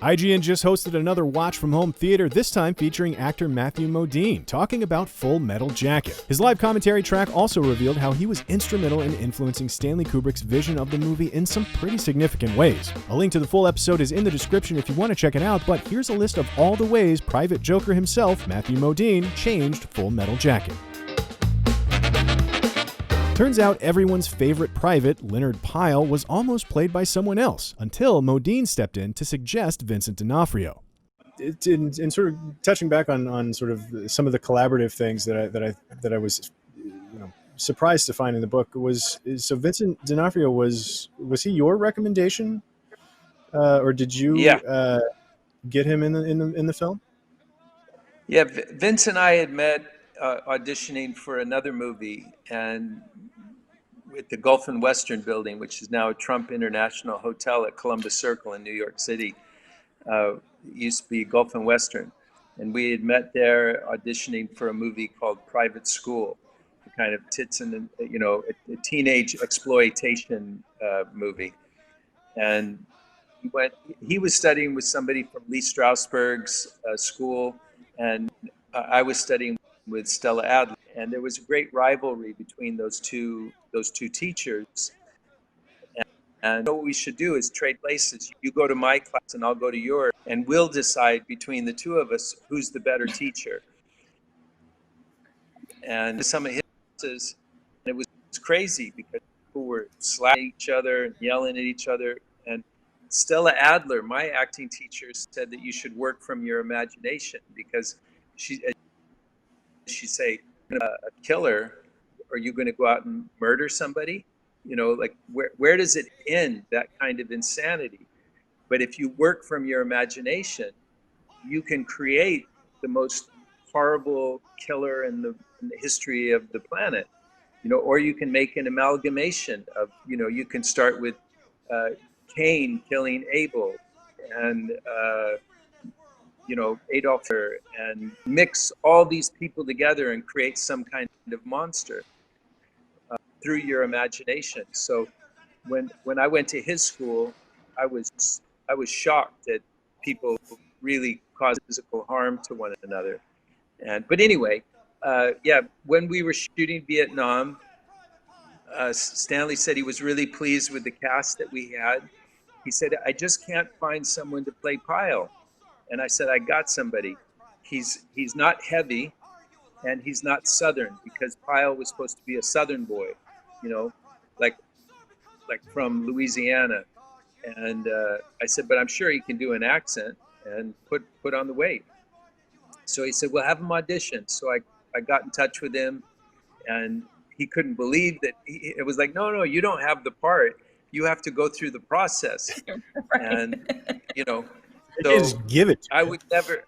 IGN just hosted another Watch From Home theater, this time featuring actor Matthew Modine, talking about Full Metal Jacket. His live commentary track also revealed how he was instrumental in influencing Stanley Kubrick's vision of the movie in some pretty significant ways. A link to the full episode is in the description if you want to check it out, but here's a list of all the ways Private Joker himself, Matthew Modine, changed Full Metal Jacket. Turns out everyone's favorite private, Leonard Pyle, was almost played by someone else, until Modine stepped in to suggest Vincent D'Onofrio. In sort of touching back on sort of some of the collaborative things that I was surprised to find in the book so Vincent D'Onofrio was he your recommendation, or did you get him in the film? Yeah, Vince and I had met auditioning for another movie, and at the Gulf and Western building, which is now a Trump International Hotel at Columbus Circle in New York City. It used to be Gulf and Western. And we had met there auditioning for a movie called Private School, a kind of tits and, a teenage exploitation movie. And he was studying with somebody from Lee Strasberg's school, and I was studying with Stella Adler, and there was a great rivalry between those two teachers. And what we should do is trade places. You go to my class and I'll go to yours, and we'll decide between the two of us who's the better teacher. And some of his classes, and it was crazy because people were slapping each other and yelling at each other. And Stella Adler, my acting teacher, said that you should work from your imagination, because she'd say, a killer, are you going to go out and murder somebody? Like where does it end, that kind of insanity? But if you work from your imagination, you can create the most horrible killer in the history of the planet, or you can make an amalgamation of, you can start with Cain killing Abel, and Adolf Hitler, and mix all these people together and create some kind of monster through your imagination. So when I went to his school, I was shocked that people really cause physical harm to one another. But anyway, when we were shooting Vietnam, Stanley said he was really pleased with the cast that we had. He said, I just can't find someone to play Pyle. And I said, I got somebody. He's not heavy, and he's not Southern, because Pyle was supposed to be a Southern boy, like from Louisiana. And I said, but I'm sure he can do an accent and put on the weight. So he said, well, have him audition. So I got in touch with him, and he couldn't believe that. It was like, no, you don't have the part. You have to go through the process. Right. And, So just give it. I would never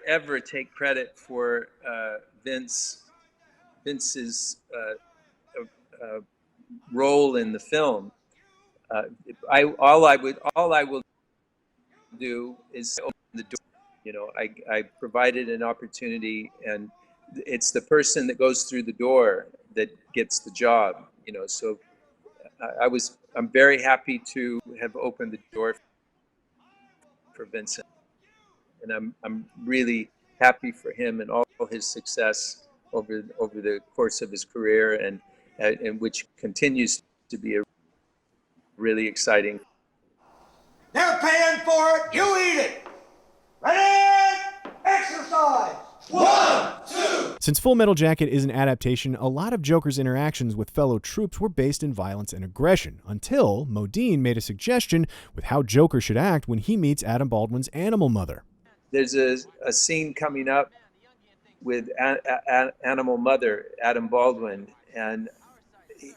ever take credit for Vince's role in the film. All I will do is open the door. I provided an opportunity, and it's the person that goes through the door that gets the job. So I'm very happy to have opened the door for Vincent, and I'm really happy for him and all his success over the course of his career, and which continues to be a really exciting. They're paying for it, you eat it. Ready? Exercise. 1, 2. Since Full Metal Jacket is an adaptation, a lot of Joker's interactions with fellow troops were based in violence and aggression, until Modine made a suggestion with how Joker should act when he meets Adam Baldwin's animal mother. There's a scene coming up with animal mother, Adam Baldwin, and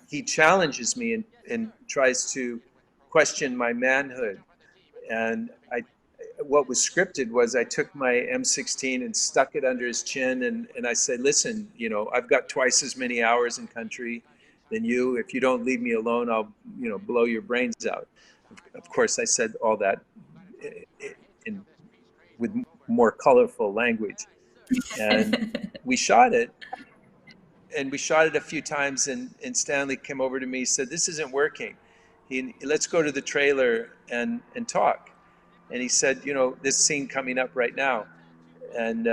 he challenges me and tries to question my manhood. And what was scripted was I took my M16 and stuck it under his chin, and I said, listen, I've got twice as many hours in country than you. If you don't leave me alone, I'll blow your brains out. Of course, I said all that with more colorful language. And we shot it, a few times, and Stanley came over to me, said, this isn't working. Let's go to the trailer and talk. And he said, this scene coming up right now. And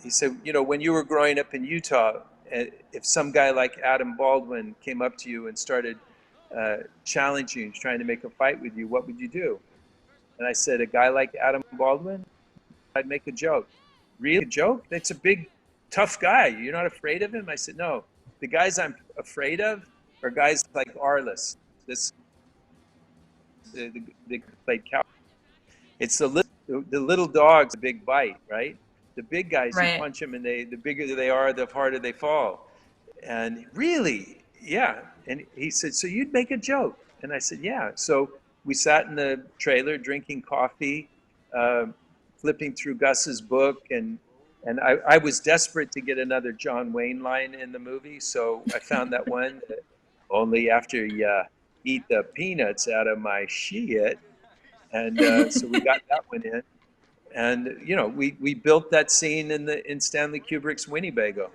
he said, when you were growing up in Utah, if some guy like Adam Baldwin came up to you and started challenging you, trying to make a fight with you, what would you do? And I said, a guy like Adam Baldwin, I'd make a joke. Really? A joke? That's a big, tough guy. You're not afraid of him? I said, no. The guys I'm afraid of are guys like Arliss. The played cow. It's the little dogs, a big bite, right? The big guys, you punch them, and the bigger they are, the harder they fall. And really, yeah. And he said, so you'd make a joke? And I said, yeah. So we sat in the trailer drinking coffee, flipping through Gus's book, and I was desperate to get another John Wayne line in the movie, so I found that one, that only after you eat the peanuts out of my shit. And so we got that one in. And, we built that scene in Stanley Kubrick's Winnebago.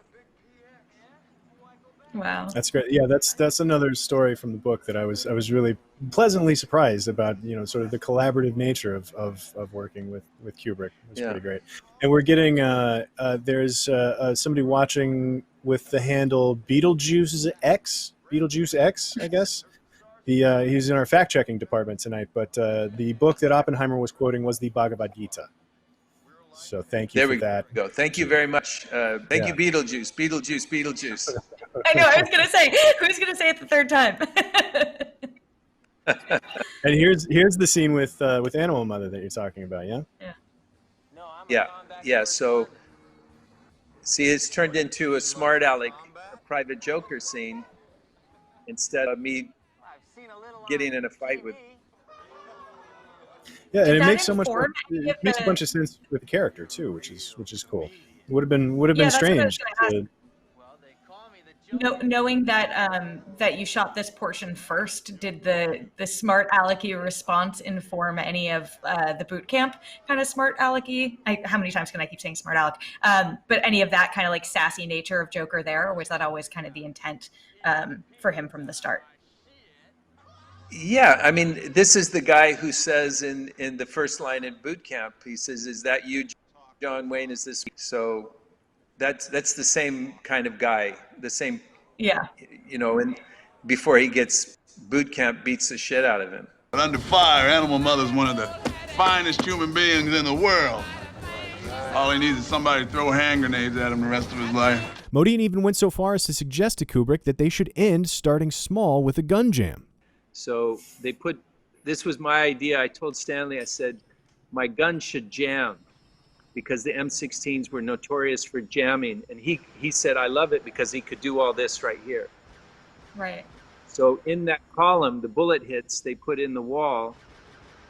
Wow. That's great. Yeah, that's another story from the book that I was really pleasantly surprised about, sort of the collaborative nature of working with Kubrick. It was pretty great. And we're getting there's somebody watching with the handle Beetlejuice X, I guess. He's in our fact-checking department tonight, but the book that Oppenheimer was quoting was the Bhagavad Gita. So thank you for that. There we go. Thank you very much. Thank you, Beetlejuice. I know. I was going to say, who's going to say it the third time? And here's the scene with Animal Mother that you're talking about, yeah? Yeah. So, see, it's turned into a smart aleck, a private joker scene, instead of me getting in a fight with. Yeah, and it makes it makes a bunch of sense with the character too, which is cool. Would have been strange. Knowing that you shot this portion first, did the smart alecky response inform any of the boot camp kind of smart alecky? How many times can I keep saying smart aleck? But any of that kind of like sassy nature of Joker there, or was that always kind of the intent for him from the start? Yeah, I mean, this is the guy who says in the first line in boot camp, he says, "Is that you, John Wayne? Is this?" So that's the same kind of guy, the same. Yeah. And before he gets boot camp, beats the shit out of him. But under fire, Animal Mother's one of the finest human beings in the world. All he needs is somebody to throw hand grenades at him the rest of his life. Modine even went so far as to suggest to Kubrick that they should end starting small with a gun jam. So this was my idea. I told Stanley, I said, my gun should jam, because the M16s were notorious for jamming. And he said, I love it because he could do all this right here. Right. So in that column, the bullet hits they put in the wall,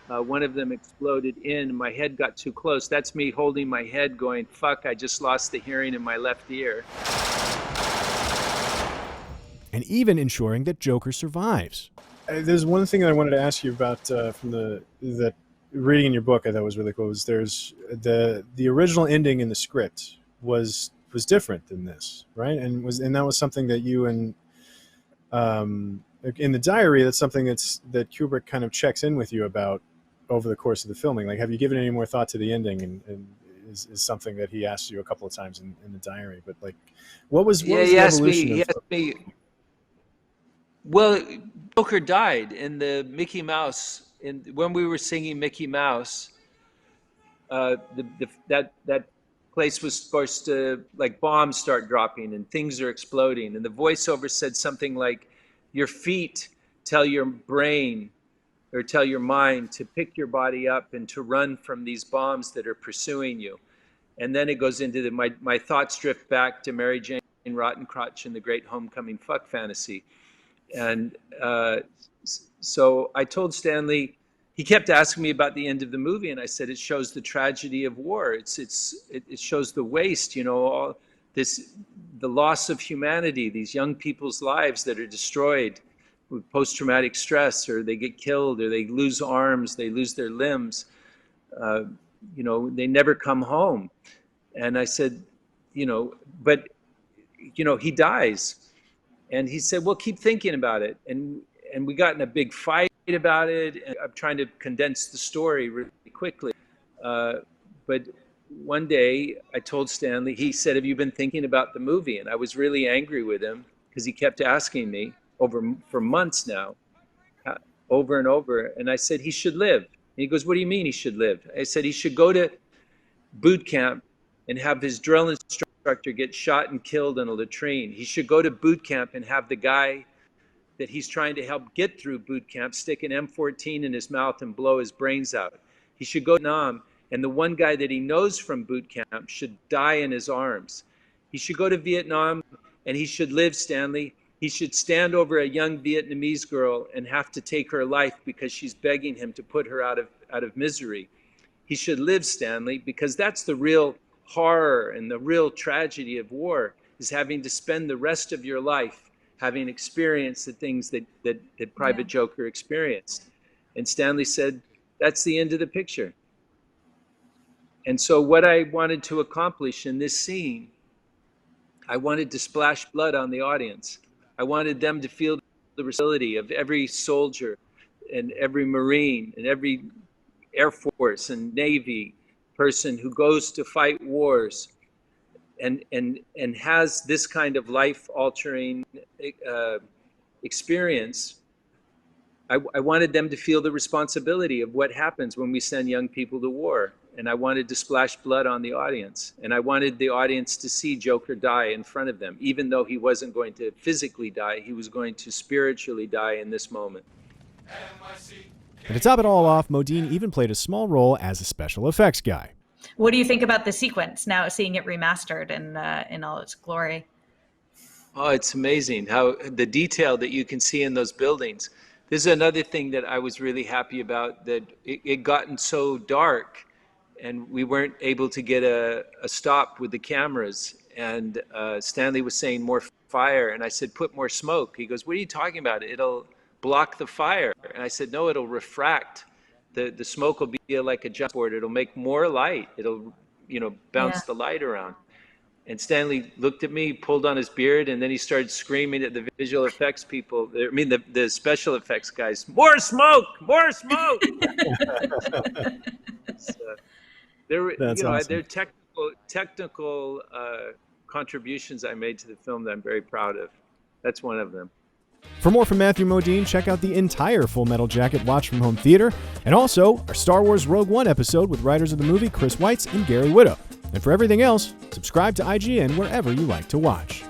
one of them exploded in, my head got too close. That's me holding my head going, fuck, I just lost the hearing in my left ear. And even ensuring that Joker survives. There's one thing that I wanted to ask you about from that reading in your book I thought was really cool. Was there's the original ending in the script was different than this, right? And that was something that you and in the diary, that's something that Kubrick kind of checks in with you about over the course of the filming. Like, have you given any more thought to the ending? And is something that he asked you a couple of times in the diary. But like, what was the evolution? He asked me. Well, Joker died in the Mickey Mouse. When we were singing Mickey Mouse, that place was supposed to, like, bombs start dropping and things are exploding, and the voiceover said something like, "Your feet tell your brain or tell your mind to pick your body up and to run from these bombs that are pursuing you." And then it goes into my thoughts drift back to Mary Jane Rottencrotch and the Great Homecoming Fuck Fantasy. And so I told Stanley, he kept asking me about the end of the movie, and I said, it shows the tragedy of war. It shows the waste, all this, the loss of humanity, these young people's lives that are destroyed with post-traumatic stress, or they get killed, or they lose arms, they lose their limbs. They never come home. And I said, but he dies. And he said, well, keep thinking about it. And we got in a big fight about it, and I'm trying to condense the story really quickly. But one day I told Stanley, he said, "Have you been thinking about the movie?" And I was really angry with him because he kept asking me for months now, over and over. And I said, he should live. And he goes, "What do you mean he should live?" I said, he should go to boot camp and have his drill instructor get shot and killed in a latrine. He should go to boot camp and have the guy that he's trying to help get through boot camp stick an M14 in his mouth and blow his brains out. He should go to Vietnam, and the one guy that he knows from boot camp should die in his arms. He should go to Vietnam, and he should live, Stanley. He should stand over a young Vietnamese girl and have to take her life because she's begging him to put her out of misery. He should live, Stanley, because that's the real horror and the real tragedy of war, is having to spend the rest of your life having experienced the things that Private Joker experienced. And Stanley said, that's the end of the picture. And so what I wanted to accomplish in this scene, I wanted to splash blood on the audience. I wanted them to feel the responsibility of every soldier and every Marine and every Air Force and Navy person who goes to fight wars and has this kind of life-altering experience. I wanted them to feel the responsibility of what happens when we send young people to war. And I wanted to splash blood on the audience. And I wanted the audience to see Joker die in front of them. Even though he wasn't going to physically die, he was going to spiritually die in this moment. And to top it all off, Modine even played a small role as a special effects guy. What do you think about the sequence now, seeing it remastered in all its glory? Oh, it's amazing how the detail that you can see in those buildings. This is another thing that I was really happy about, that it gotten so dark and we weren't able to get a stop with the cameras. And Stanley was saying more fire, and I said, put more smoke. He goes, what are you talking about? It'll block the fire. And I said, no, it'll refract. The smoke will be like a jump board. It'll make more light. It'll, bounce the light around. And Stanley looked at me, pulled on his beard, and then he started screaming at the visual effects people. I mean, the special effects guys, more smoke, more smoke. That's awesome. They're technical contributions I made to the film that I'm very proud of. That's one of them. For more from Matthew Modine, check out the entire Full Metal Jacket Watch from Home Theater, and also our Star Wars Rogue One episode with writers of the movie Chris Weitz and Gary Whitta. And for everything else, subscribe to IGN wherever you like to watch.